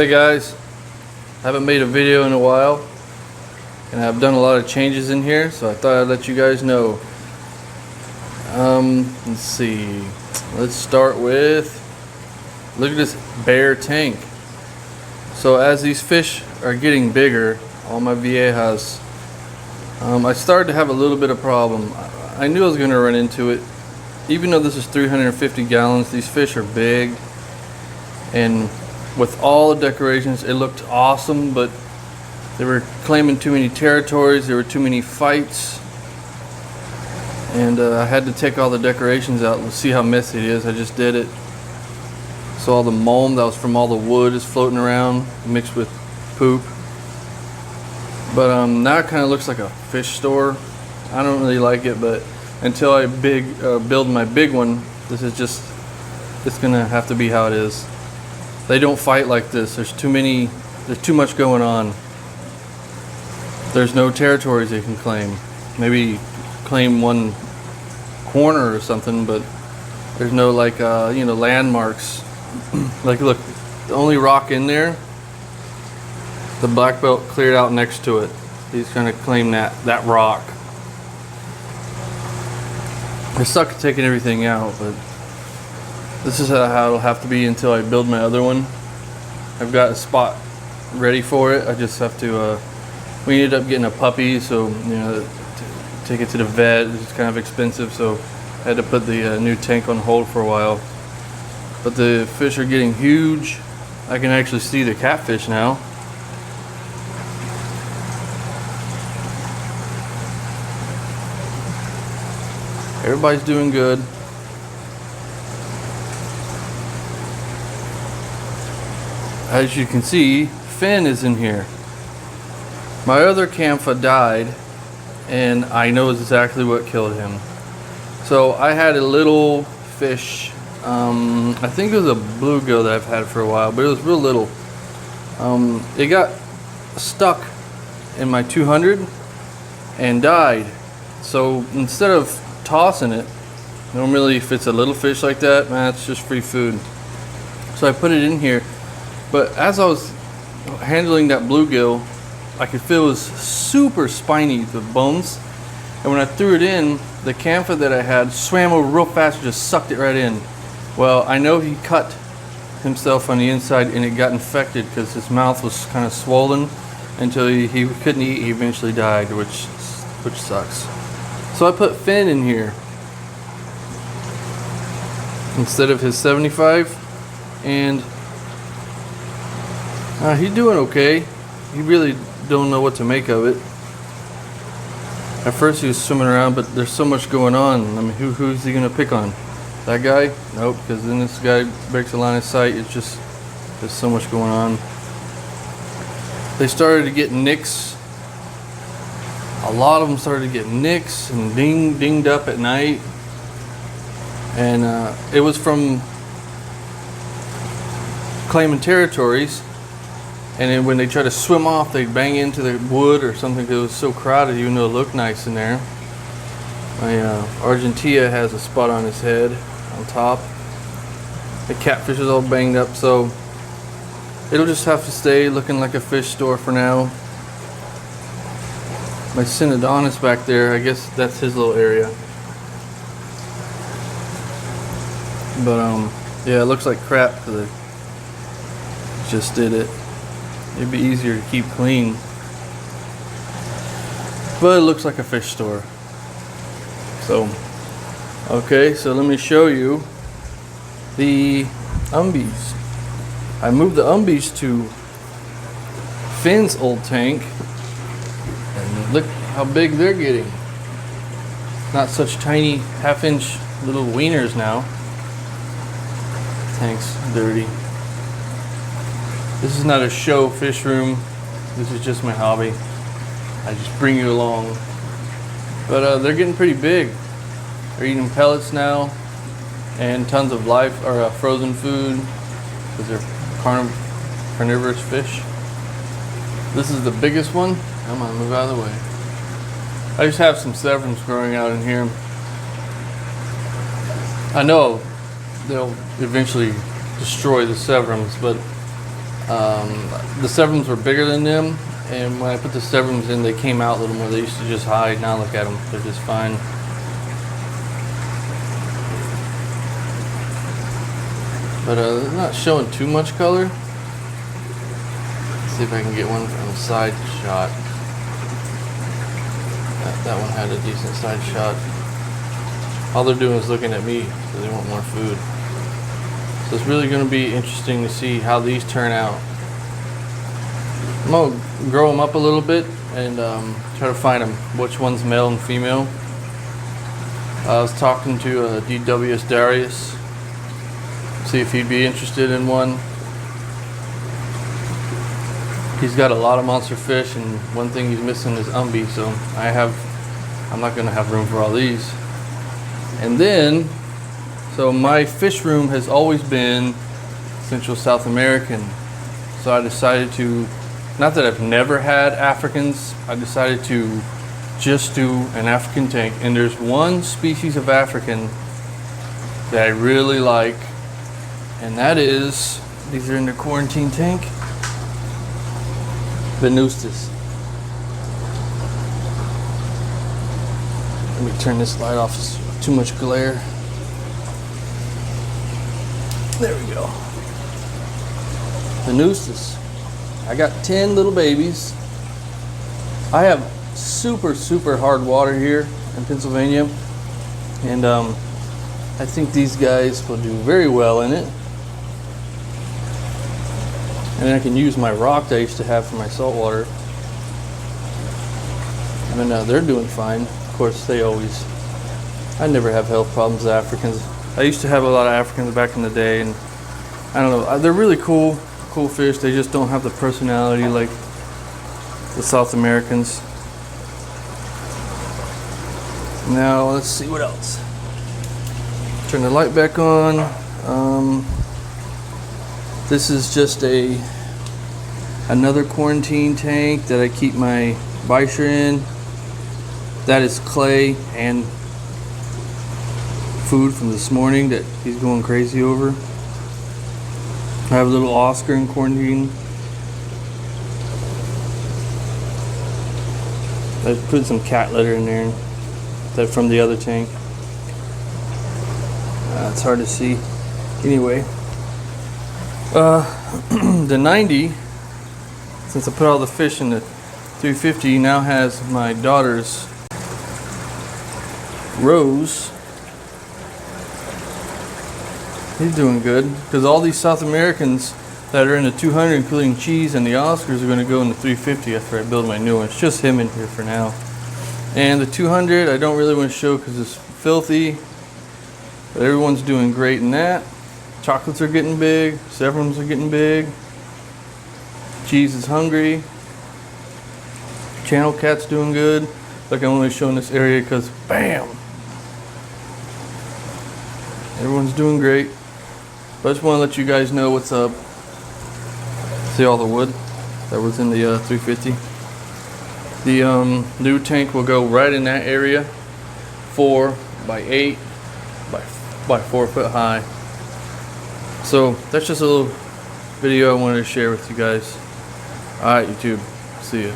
Hey guys, I haven't made a video in a while and I've done a lot of changes in here, so I thought I'd let you guys know. Let's see, let's start with, look at this bare tank. So as these fish are getting bigger, all my viejas, I started to have a little bit of problem. I knew I was going to run into it. Even though this is 350 gallons, these fish are big, and with all the decorations it looked awesome, but they were claiming too many territories, there were too many fights, and I had to take all the decorations out. Let's see how messy it is. I just did it. So all the mold that was from all the wood is floating around mixed with poop. But now it kind of looks like a fish store. I don't really like it, but until I build my big one, this is just, it's gonna have to be how it is. They don't fight like this. There's too much going on. There's no territories they can claim. Maybe claim one corner or something, but there's no like landmarks. Like look, the only rock in there, the black belt cleared out next to it. He's gonna claim that rock. I suck at taking everything out, but this is how it'll have to be until I build my other one. I've got a spot ready for it. I just have to, we ended up getting a puppy, so take it to the vet. It's kind of expensive, so I had to put the new tank on hold for a while. But the fish are getting huge. I can actually see the catfish now. Everybody's doing good. As you can see, Finn is in here. My other Campha died, and I know exactly what killed him. So I had a little fish, I think it was a bluegill that I've had for a while, but it was real little. It got stuck in my 200 and died. So instead of tossing it, normally if it's a little fish like that, man, it's just free food. So I put it in here, but as I was handling that bluegill, I could feel it was super spiny, the bones, and when I threw it in, the Campha that I had swam over real fast and just sucked it right in. Well, I know he cut himself on the inside and it got infected because his mouth was kind of swollen until he couldn't eat. He eventually died, which sucks. So I put Finn in here instead of his 75, and he's doing okay. He really don't know what to make of it. At first he was swimming around, but there's so much going on. I mean, who's he gonna pick on? That guy? Nope, because then this guy breaks the line of sight. It's just, there's so much going on. They started to get nicks. A lot of them started to get nicks and dinged up at night. And it was from claiming territories. And then when they try to swim off, they bang into the wood or something because it was so crowded, even though it looked nice in there. My Argentina has a spot on his head on top. The catfish is all banged up, so it'll just have to stay looking like a fish store for now. My Synodontis back there, I guess that's his little area. But yeah, it looks like crap because I just did it. It'd be easier to keep clean, but it looks like a fish store. So, okay, so let me show you the umbies. I moved the umbies to Finn's old tank, and look how big they're getting. Not such tiny half-inch little wieners now. Tank's dirty. This is not a show fish room. This is just my hobby. I just bring you along. But they're getting pretty big. They're eating pellets now, and tons of live or frozen food because they're carnivorous fish. This is the biggest one. Come on, move out of the way. I just have some severums growing out in here. I know they'll eventually destroy the severums, but The Severums were bigger than them, and when I put the Severums in, they came out a little more. They used to just hide. Now look at them, they're just fine. But they're not showing too much color. Let's see if I can get one from the side shot. That one had a decent side shot. All they're doing is looking at me, so they want more food. So it's really going to be interesting to see how these turn out. I'm going to grow them up a little bit and try to find them, which one's male and female. I was talking to DWS Darius, see if he'd be interested in one. He's got a lot of monster fish, and one thing he's missing is umbi, so I'm not going to have room for all these. And then, so my fish room has always been Central South American. So I decided to, not that I've never had Africans, I decided to just do an African tank. And there's one species of African that I really like, and that is, these are in the quarantine tank, Venustus. Let me turn this light off, it's too much glare. There we go. Venustus. I got 10 little babies. I have super hard water here in Pennsylvania, and I think these guys will do very well in it. And then I can use my rock that I used to have for my salt water. And they're doing fine. Of course, I never have health problems with Africans. I used to have a lot of Africans back in the day, and I don't know, they're really cool fish. They just don't have the personality like the South Americans. Now let's see what else. Turn the light back on. This is just another quarantine tank that I keep my Bisher in. That is clay and food from this morning that he's going crazy over. I have a little Oscar in quarantine. I put some cat litter in there, that from the other tank. It's hard to see. Anyway, the 90, since I put all the fish in the 350, now has my daughter's Rose. He's doing good, because all these South Americans that are in the 200, including Cheese and the Oscars, are going to go in the 350 after I build my new one. It's just him in here for now. And the 200 I don't really want to show because it's filthy, but everyone's doing great in that. Chocolates are getting big, Severums are getting big, Cheese is hungry, Channel Cat's doing good. Like, I'm only showing this area because bam, everyone's doing great. But I just want to let you guys know what's up. See all the wood that was in the 350. The new tank will go right in that area, 4 by 8 by 4 foot high. So that's just a little video I wanted to share with you guys. Alright, YouTube, see ya.